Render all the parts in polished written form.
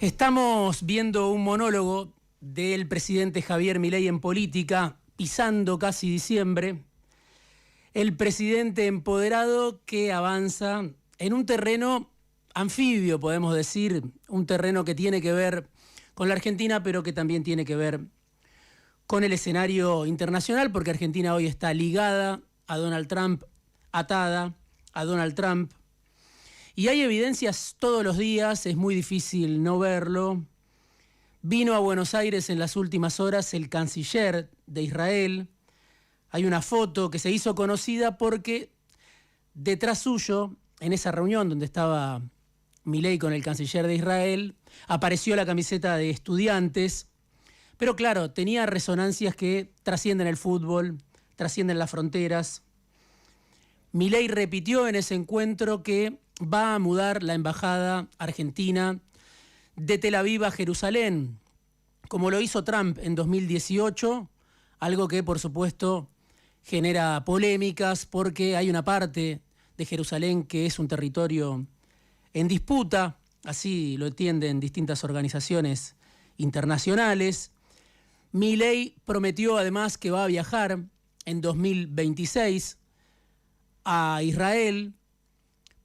Estamos viendo un monólogo del presidente Javier Milei en política, pisando casi diciembre. El presidente empoderado que avanza en un terreno anfibio, podemos decir, un terreno que tiene que ver con la Argentina, pero que también tiene que ver con el escenario internacional, porque Argentina hoy está ligada a Donald Trump, atada a Donald Trump. Y hay evidencias todos los días, es muy difícil no verlo. Vino a Buenos Aires en las últimas horas el canciller de Israel. Hay una foto que se hizo conocida porque detrás suyo, en esa reunión donde estaba Milei con el canciller de Israel, apareció la camiseta de Estudiantes. Pero claro, tenía resonancias que trascienden el fútbol, trascienden las fronteras. Milei repitió en ese encuentro que va a mudar la embajada argentina de Tel Aviv a Jerusalén, como lo hizo Trump en 2018, algo que por supuesto genera polémicas porque hay una parte de Jerusalén que es un territorio en disputa, así lo entienden distintas organizaciones internacionales. Milei prometió además que va a viajar en 2026 a Israel,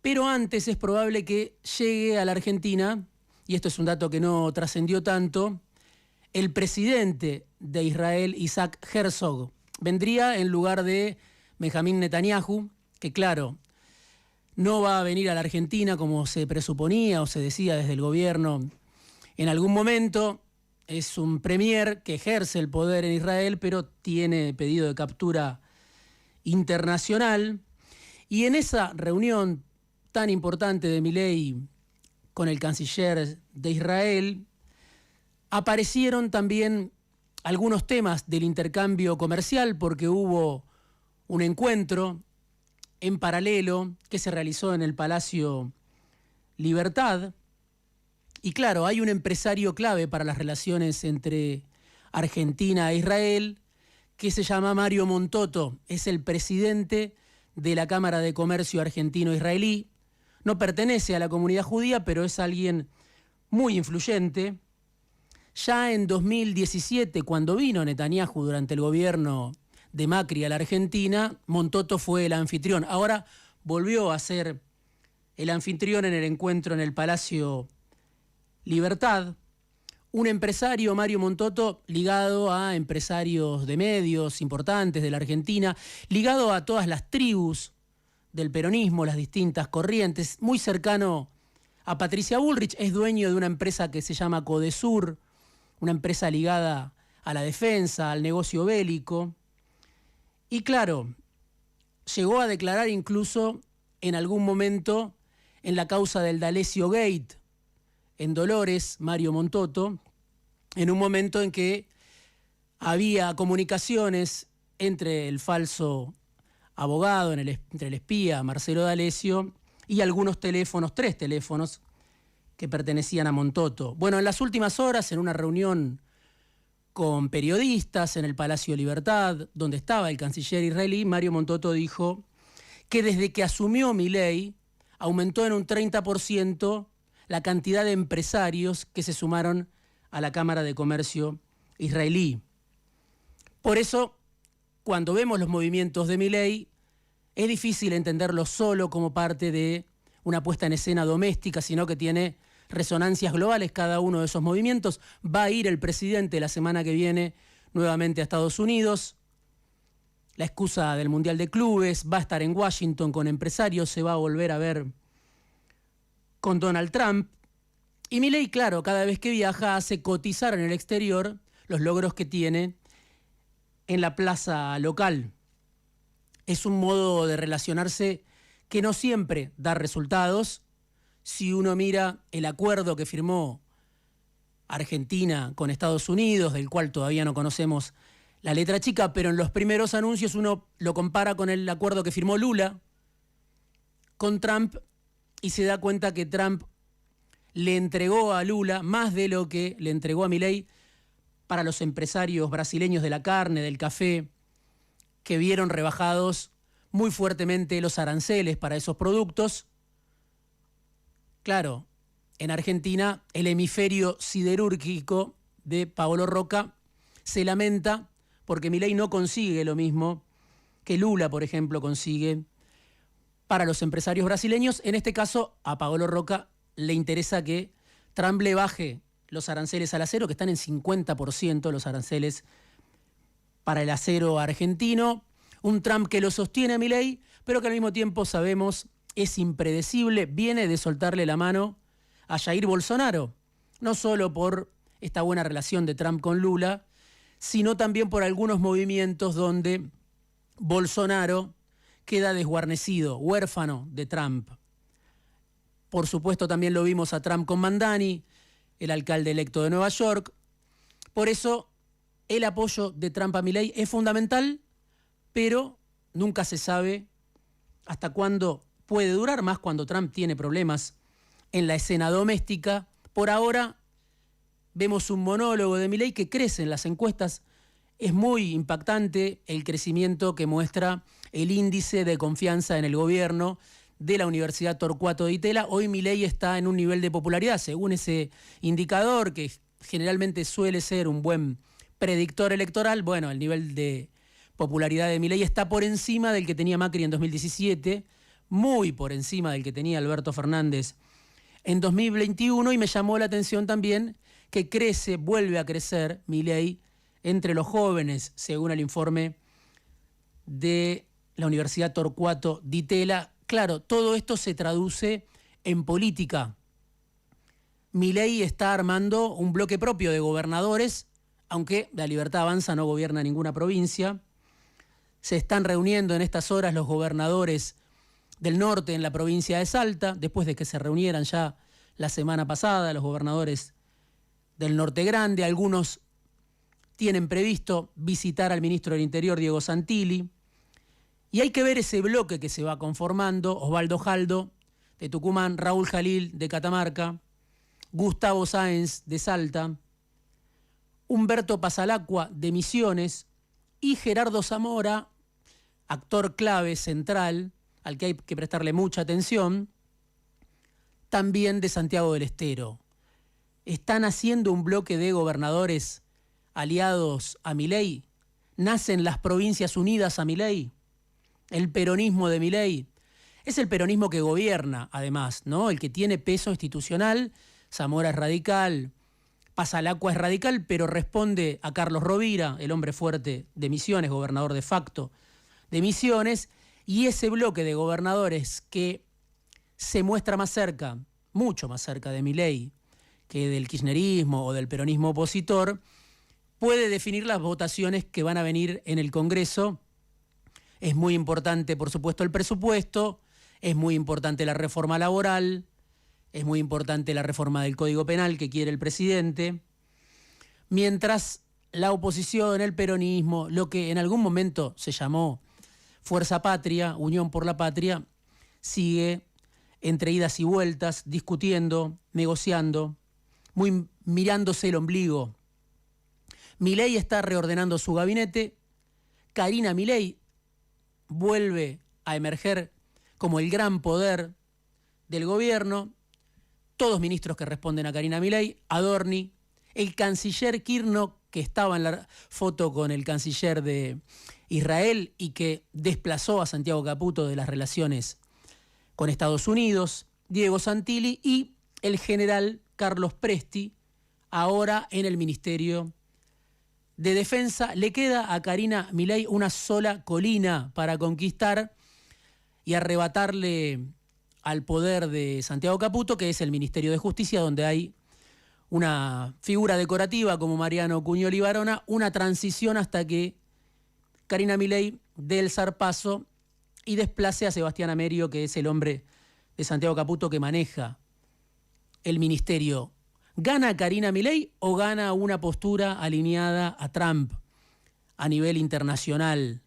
pero antes es probable que llegue a la Argentina, y esto es un dato que no trascendió tanto, el presidente de Israel, Isaac Herzog. Vendría en lugar de Benjamín Netanyahu, que claro, no va a venir a la Argentina como se presuponía o se decía desde el gobierno en algún momento. Es un premier que ejerce el poder en Israel, pero tiene pedido de captura internacional. Y en esa reunión tan importante de Milei con el canciller de Israel, aparecieron también algunos temas del intercambio comercial, porque hubo un encuentro en paralelo que se realizó en el Palacio Libertad. Y claro, hay un empresario clave para las relaciones entre Argentina e Israel que se llama Mario Montoto. Es el presidente de la Cámara de Comercio Argentino-Israelí. No pertenece a la comunidad judía, pero es alguien muy influyente. Ya en 2017, cuando vino Netanyahu durante el gobierno de Macri a la Argentina, Montoto fue el anfitrión. Ahora volvió a ser el anfitrión en el encuentro en el Palacio Libertad. Un empresario, Mario Montoto, ligado a empresarios de medios importantes de la Argentina, ligado a todas las tribus del peronismo, las distintas corrientes, muy cercano a Patricia Bullrich, es dueño de una empresa que se llama Codesur, una empresa ligada a la defensa, al negocio bélico. Y claro, llegó a declarar incluso en algún momento en la causa del D'Alessio Gate, en Dolores, Mario Montoto, en un momento en que había comunicaciones entre el falso abogado, entre el espía Marcelo D'Alessio y algunos teléfonos, 3 teléfonos que pertenecían a Montoto. Bueno, en las últimas horas, en una reunión con periodistas en el Palacio Libertad, donde estaba el canciller israelí, Mario Montoto dijo que desde que asumió Milei aumentó en un 30% la cantidad de empresarios que se sumaron a la Cámara de Comercio israelí. Por eso, cuando vemos los movimientos de Milei, es difícil entenderlos solo como parte de una puesta en escena doméstica, sino que tiene resonancias globales cada uno de esos movimientos. Va a ir el presidente la semana que viene nuevamente a Estados Unidos. La excusa del Mundial de Clubes, va a estar en Washington con empresarios, se va a volver a ver con Donald Trump. Y Milei, claro, cada vez que viaja hace cotizar en el exterior los logros que tiene en la plaza local. Es un modo de relacionarse que no siempre da resultados. Si uno mira el acuerdo que firmó Argentina con Estados Unidos, del cual todavía no conocemos la letra chica, pero en los primeros anuncios uno lo compara con el acuerdo que firmó Lula con Trump y se da cuenta que Trump le entregó a Lula más de lo que le entregó a Milei para los empresarios brasileños de la carne, del café, que vieron rebajados muy fuertemente los aranceles para esos productos. Claro, en Argentina el hemisferio siderúrgico de Paolo Roca se lamenta porque Milei no consigue lo mismo que Lula, por ejemplo, consigue para los empresarios brasileños. En este caso, a Paolo Roca le interesa que Trump le baje los aranceles al acero, que están en 50% los aranceles para el acero argentino. Un Trump que lo sostiene a Milei, pero que al mismo tiempo sabemos es impredecible, viene de soltarle la mano a Jair Bolsonaro, no solo por esta buena relación de Trump con Lula, sino también por algunos movimientos donde Bolsonaro queda desguarnecido, huérfano de Trump. Por supuesto también lo vimos a Trump con Mandani, el alcalde electo de Nueva York. Por eso el apoyo de Trump a Milei es fundamental, pero nunca se sabe hasta cuándo puede durar, más cuando Trump tiene problemas en la escena doméstica. Por ahora vemos un monólogo de Milei que crece en las encuestas. Es muy impactante el crecimiento que muestra el índice de confianza en el gobierno de la Universidad Torcuato Di Tella. Hoy Milei está en un nivel de popularidad, según ese indicador, que generalmente suele ser un buen predictor electoral. Bueno, el nivel de popularidad de Milei está por encima del que tenía Macri en 2017, muy por encima del que tenía Alberto Fernández en 2021, y me llamó la atención también que vuelve a crecer Milei entre los jóvenes, según el informe de la Universidad Torcuato Di Tella. Claro, todo esto se traduce en política. Milei está armando un bloque propio de gobernadores, aunque La Libertad Avanza no gobierna ninguna provincia. Se están reuniendo en estas horas los gobernadores del norte en la provincia de Salta, después de que se reunieran ya la semana pasada los gobernadores del Norte Grande. Algunos tienen previsto visitar al ministro del Interior, Diego Santilli. Y hay que ver ese bloque que se va conformando: Osvaldo Jaldo, de Tucumán; Raúl Jalil, de Catamarca; Gustavo Sáenz, de Salta; Humberto Pasalacqua, de Misiones; y Gerardo Zamora, actor clave, central, al que hay que prestarle mucha atención, también de Santiago del Estero. Están haciendo un bloque de gobernadores aliados a Milei. Nacen las Provincias Unidas a Milei. El peronismo de Milei es el peronismo que gobierna, además, ¿no? El que tiene peso institucional. Zamora es radical, Pasalacqua es radical, pero responde a Carlos Rovira, el hombre fuerte de Misiones, gobernador de facto de Misiones. Y ese bloque de gobernadores que se muestra más cerca, mucho más cerca de Milei que del kirchnerismo o del peronismo opositor, puede definir las votaciones que van a venir en el Congreso. Es muy importante, por supuesto, el presupuesto, es muy importante la reforma laboral, es muy importante la reforma del Código Penal que quiere el presidente, mientras la oposición, el peronismo, lo que en algún momento se llamó Fuerza Patria, Unión por la Patria, sigue entre idas y vueltas, discutiendo, negociando, muy mirándose el ombligo. Milei está reordenando su gabinete. Karina Milei vuelve a emerger como el gran poder del gobierno. Todos ministros que responden a Karina Milei: Adorni, el canciller Kirchner, que estaba en la foto con el canciller de Israel y que desplazó a Santiago Caputo de las relaciones con Estados Unidos; Diego Santilli; y el general Carlos Presti, ahora en el Ministerio de Defensa. Le queda a Karina Milei una sola colina para conquistar y arrebatarle al poder de Santiago Caputo, que es el Ministerio de Justicia, donde hay una figura decorativa como Mariano Cuñoli Barona, una transición hasta que Karina Milei dé el zarpazo y desplace a Sebastián Amerio, que es el hombre de Santiago Caputo que maneja el ministerio. ¿Gana Karina Milei o gana una postura alineada a Trump a nivel internacional?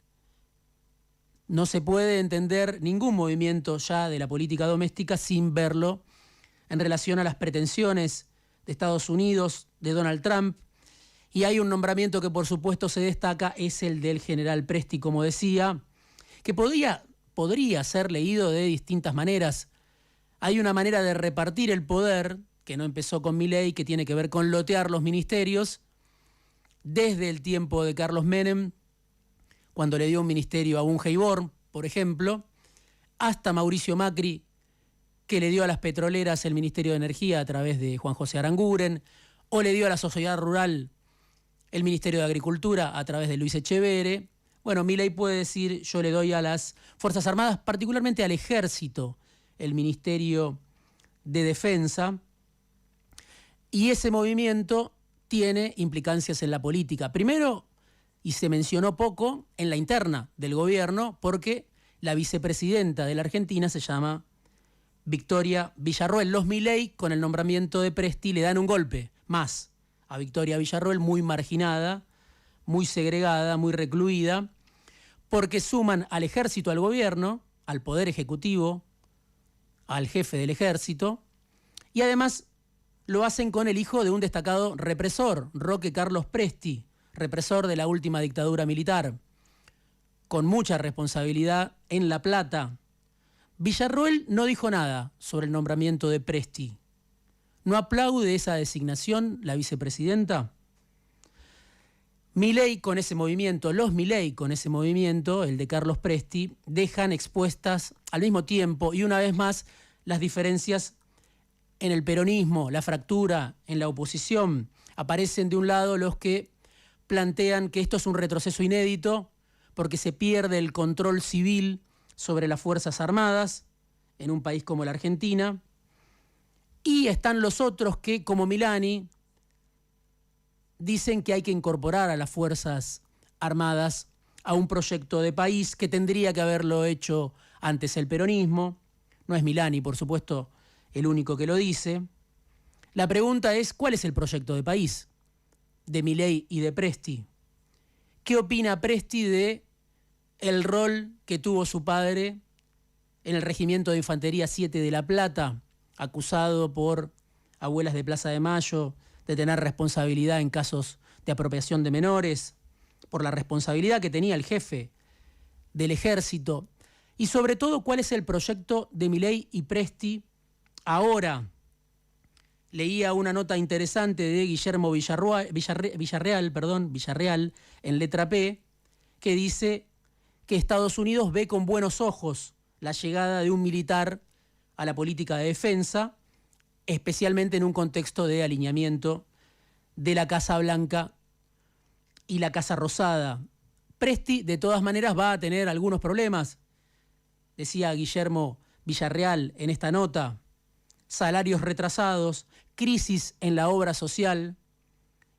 No se puede entender ningún movimiento ya de la política doméstica sin verlo en relación a las pretensiones de Estados Unidos, de Donald Trump. Y hay un nombramiento que por supuesto se destaca, es el del general Presti, como decía, que podría ser leído de distintas maneras. Hay una manera de repartir el poder, que que no empezó con Milei, que tiene que ver con lotear los ministerios, desde el tiempo de Carlos Menem, cuando le dio un ministerio a Bunge Born, por ejemplo, hasta Mauricio Macri, que le dio a las petroleras el Ministerio de Energía a través de Juan José Aranguren, o le dio a la sociedad rural el Ministerio de Agricultura a través de Luis Echeverre. Bueno, Milei puede decir, yo le doy a las Fuerzas Armadas, particularmente al Ejército, el Ministerio de Defensa, y ese movimiento tiene implicancias en la política. Primero, y se mencionó poco, en la interna del gobierno, porque la vicepresidenta de la Argentina se llama Victoria Villarroel. Los Milei, con el nombramiento de Presti, le dan un golpe más a Victoria Villarroel, muy marginada, muy segregada, muy recluida, porque suman al ejército al gobierno, al poder ejecutivo, al jefe del ejército, y además lo hacen con el hijo de un destacado represor, Roque Carlos Presti, represor de la última dictadura militar, con mucha responsabilidad en La Plata. Villarroel no dijo nada sobre el nombramiento de Presti. ¿No aplaude esa designación la vicepresidenta? Milei con ese movimiento, los Milei con ese movimiento, el de Carlos Presti, dejan expuestas al mismo tiempo y una vez más las diferencias en el peronismo, la fractura en la oposición. Aparecen de un lado los que plantean que esto es un retroceso inédito porque se pierde el control civil sobre las Fuerzas Armadas en un país como la Argentina. Y están los otros que, como Milani, dicen que hay que incorporar a las Fuerzas Armadas a un proyecto de país que tendría que haberlo hecho antes el peronismo. No es Milani, por supuesto, el único que lo dice. La pregunta es, ¿cuál es el proyecto de país de Milei y de Presti? ¿Qué opina Presti de el rol que tuvo su padre en el Regimiento de Infantería 7 de La Plata, acusado por abuelas de Plaza de Mayo de tener responsabilidad en casos de apropiación de menores, por la responsabilidad que tenía el jefe del ejército? Y sobre todo, ¿cuál es el proyecto de Milei y Presti ahora? Leía una nota interesante de Guillermo Villarreal en Letra P, que dice que Estados Unidos ve con buenos ojos la llegada de un militar a la política de defensa, especialmente en un contexto de alineamiento de la Casa Blanca y la Casa Rosada. Presti, de todas maneras, va a tener algunos problemas, decía Guillermo Villarreal en esta nota: salarios retrasados, crisis en la obra social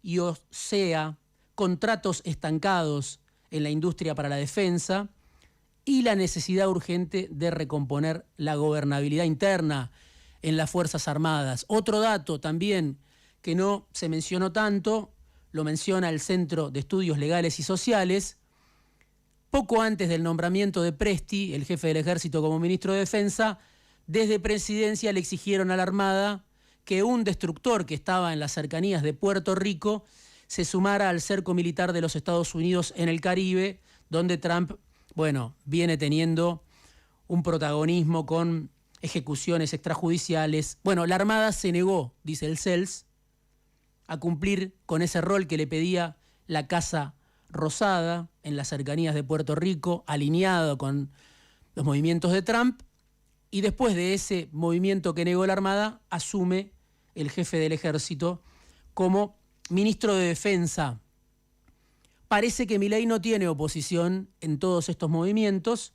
y, o sea, contratos estancados en la industria para la defensa y la necesidad urgente de recomponer la gobernabilidad interna en las Fuerzas Armadas. Otro dato también que no se mencionó tanto, lo menciona el Centro de Estudios Legales y Sociales. Poco antes del nombramiento de Presti, el jefe del Ejército como ministro de Defensa, desde Presidencia le exigieron a la Armada que un destructor que estaba en las cercanías de Puerto Rico se sumara al cerco militar de los Estados Unidos en el Caribe, donde Trump, viene teniendo un protagonismo con ejecuciones extrajudiciales. La Armada se negó, dice el CELS, a cumplir con ese rol que le pedía la Casa Rosada en las cercanías de Puerto Rico, alineado con los movimientos de Trump. Y después de ese movimiento que negó la Armada, asume el jefe del Ejército como ministro de Defensa. Parece que Milei no tiene oposición en todos estos movimientos,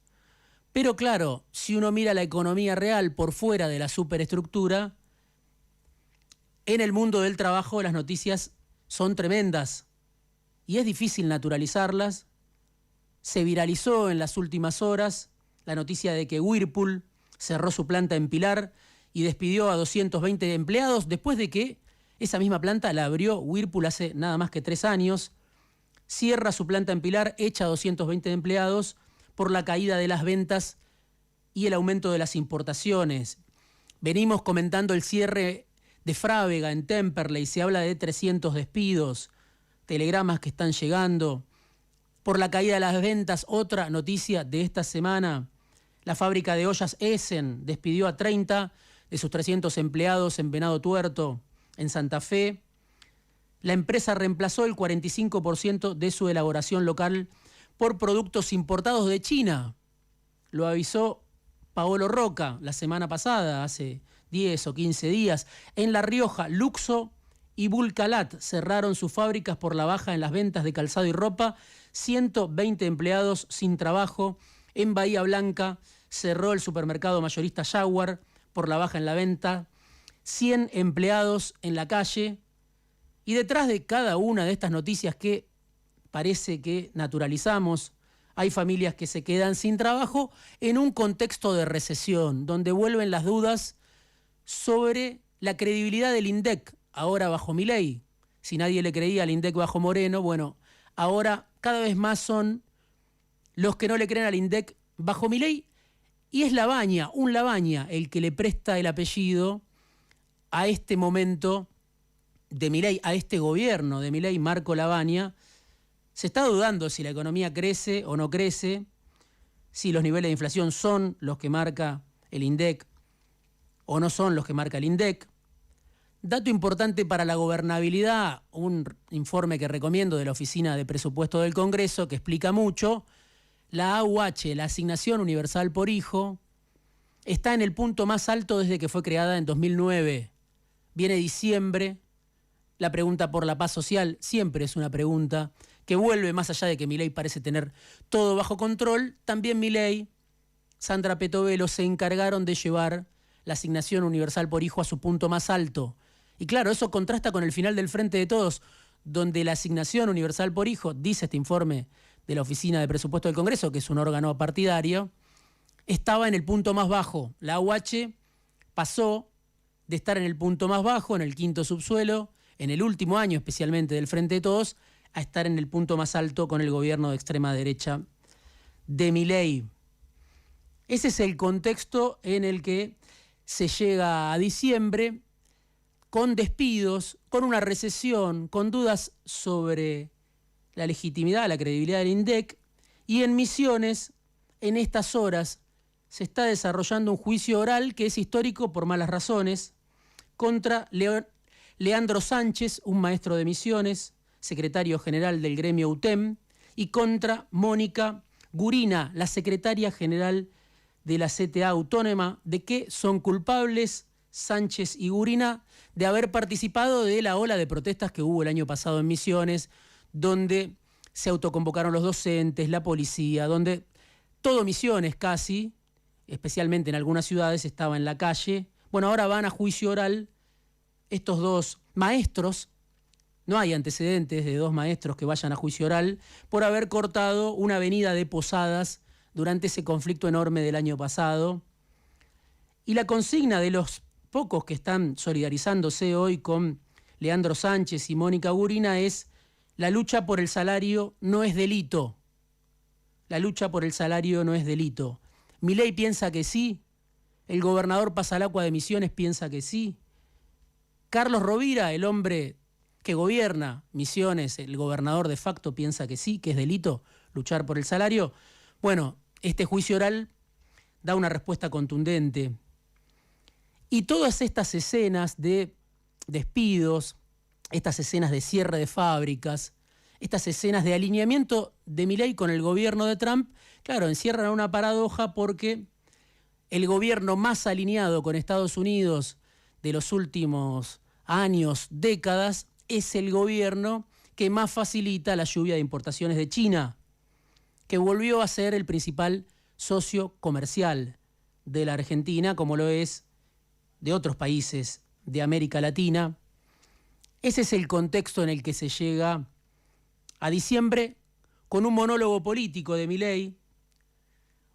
pero claro, si uno mira la economía real por fuera de la superestructura, en el mundo del trabajo las noticias son tremendas y es difícil naturalizarlas. Se viralizó en las últimas horas la noticia de que Whirlpool cerró su planta en Pilar y despidió a 220 empleados después de que esa misma planta la abrió Whirlpool hace nada más que 3 años. Cierra su planta en Pilar, echa a 220 empleados por la caída de las ventas y el aumento de las importaciones. Venimos comentando el cierre de Frávega en Temperley, se habla de 300 despidos, telegramas que están llegando. Por la caída de las ventas, otra noticia de esta semana: la fábrica de ollas Essen despidió a 30 de sus 300 empleados en Venado Tuerto, en Santa Fe. La empresa reemplazó el 45% de su elaboración local por productos importados de China. Lo avisó Paolo Roca la semana pasada, hace 10 o 15 días. En La Rioja, Luxo y Bulcalat cerraron sus fábricas por la baja en las ventas de calzado y ropa. 120 empleados sin trabajo. En Bahía Blanca cerró el supermercado mayorista Jaguar por la baja en la venta. 100 empleados en la calle. Y detrás de cada una de estas noticias que parece que naturalizamos, hay familias que se quedan sin trabajo en un contexto de recesión, donde vuelven las dudas sobre la credibilidad del INDEC, ahora bajo Milei. Si nadie le creía al INDEC bajo Moreno, bueno, ahora cada vez más son los que no le creen al INDEC bajo Milei, y es Labaña, un Labaña, el que le presta el apellido a este momento de Milei, a este gobierno de Milei, Marco Labaña. Se está dudando si la economía crece o no crece, si los niveles de inflación son los que marca el INDEC o no son los que marca el INDEC. Dato importante para la gobernabilidad, un informe que recomiendo de la Oficina de Presupuesto del Congreso que explica mucho. La AUH, la Asignación Universal por Hijo, está en el punto más alto desde que fue creada en 2009. Viene diciembre. La pregunta por la paz social siempre es una pregunta que vuelve, más allá de que Milei parece tener todo bajo control. También Milei, Sandra Petovelo se encargaron de llevar la Asignación Universal por Hijo a su punto más alto. Y claro, eso contrasta con el final del Frente de Todos, donde la Asignación Universal por Hijo, dice este informe de la Oficina de Presupuesto del Congreso, que es un órgano partidario, estaba en el punto más bajo. La AUH pasó de estar en el punto más bajo, en el quinto subsuelo, en el último año especialmente del Frente de Todos, a estar en el punto más alto con el gobierno de extrema derecha de Milei. Ese es el contexto en el que se llega a diciembre, con despidos, con una recesión, con dudas sobre la legitimidad, la credibilidad del INDEC, y en Misiones, en estas horas, se está desarrollando un juicio oral que es histórico por malas razones, contra Leandro Sánchez, un maestro de Misiones, secretario general del gremio UTEM, y contra Mónica Gurina, la secretaria general de la CTA Autónoma. ¿De qué son culpables Sánchez y Gurina? De haber participado de la ola de protestas que hubo el año pasado en Misiones, donde se autoconvocaron los docentes, la policía, donde todo Misiones casi, especialmente en algunas ciudades, estaba en la calle. Bueno, ahora van a juicio oral estos dos maestros. No hay antecedentes de dos maestros que vayan a juicio oral por haber cortado una avenida de Posadas durante ese conflicto enorme del año pasado. Y la consigna de los pocos que están solidarizándose hoy con Leandro Sánchez y Mónica Gurina es: la lucha por el salario no es delito. La lucha por el salario no es delito. Milei piensa que sí. El gobernador Pasalacua de Misiones piensa que sí. Carlos Rovira, el hombre que gobierna Misiones, el gobernador de facto, piensa que sí, que es delito luchar por el salario. Bueno, este juicio oral da una respuesta contundente. Y todas estas escenas de despidos, estas escenas de cierre de fábricas, estas escenas de alineamiento de Milei con el gobierno de Trump, claro, encierran una paradoja, porque el gobierno más alineado con Estados Unidos de los últimos años, décadas, es el gobierno que más facilita la lluvia de importaciones de China, que volvió a ser el principal socio comercial de la Argentina, como lo es de otros países de América Latina. Ese es el contexto en el que se llega a diciembre, con un monólogo político de Milei,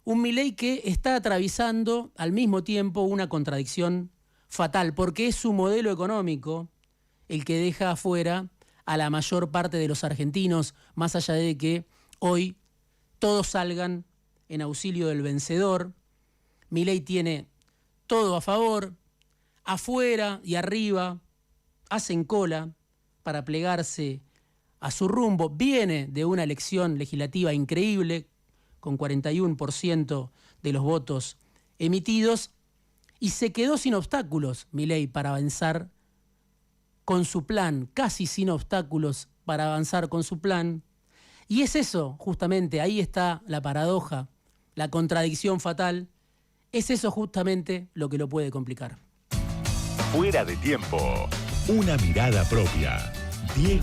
un Milei que está atravesando al mismo tiempo una contradicción fatal, porque es su modelo económico el que deja afuera a la mayor parte de los argentinos, más allá de que hoy todos salgan en auxilio del vencedor. Milei tiene todo a favor, afuera y arriba hacen cola para plegarse a su rumbo. Viene de una elección legislativa increíble, con 41% de los votos emitidos, Y se quedó sin obstáculos Milei para avanzar con su plan, casi sin obstáculos para avanzar con su plan. Y es eso, justamente, ahí está la paradoja, la contradicción fatal. Es eso justamente lo que lo puede complicar. Fuera de tiempo. Una mirada propia. Diego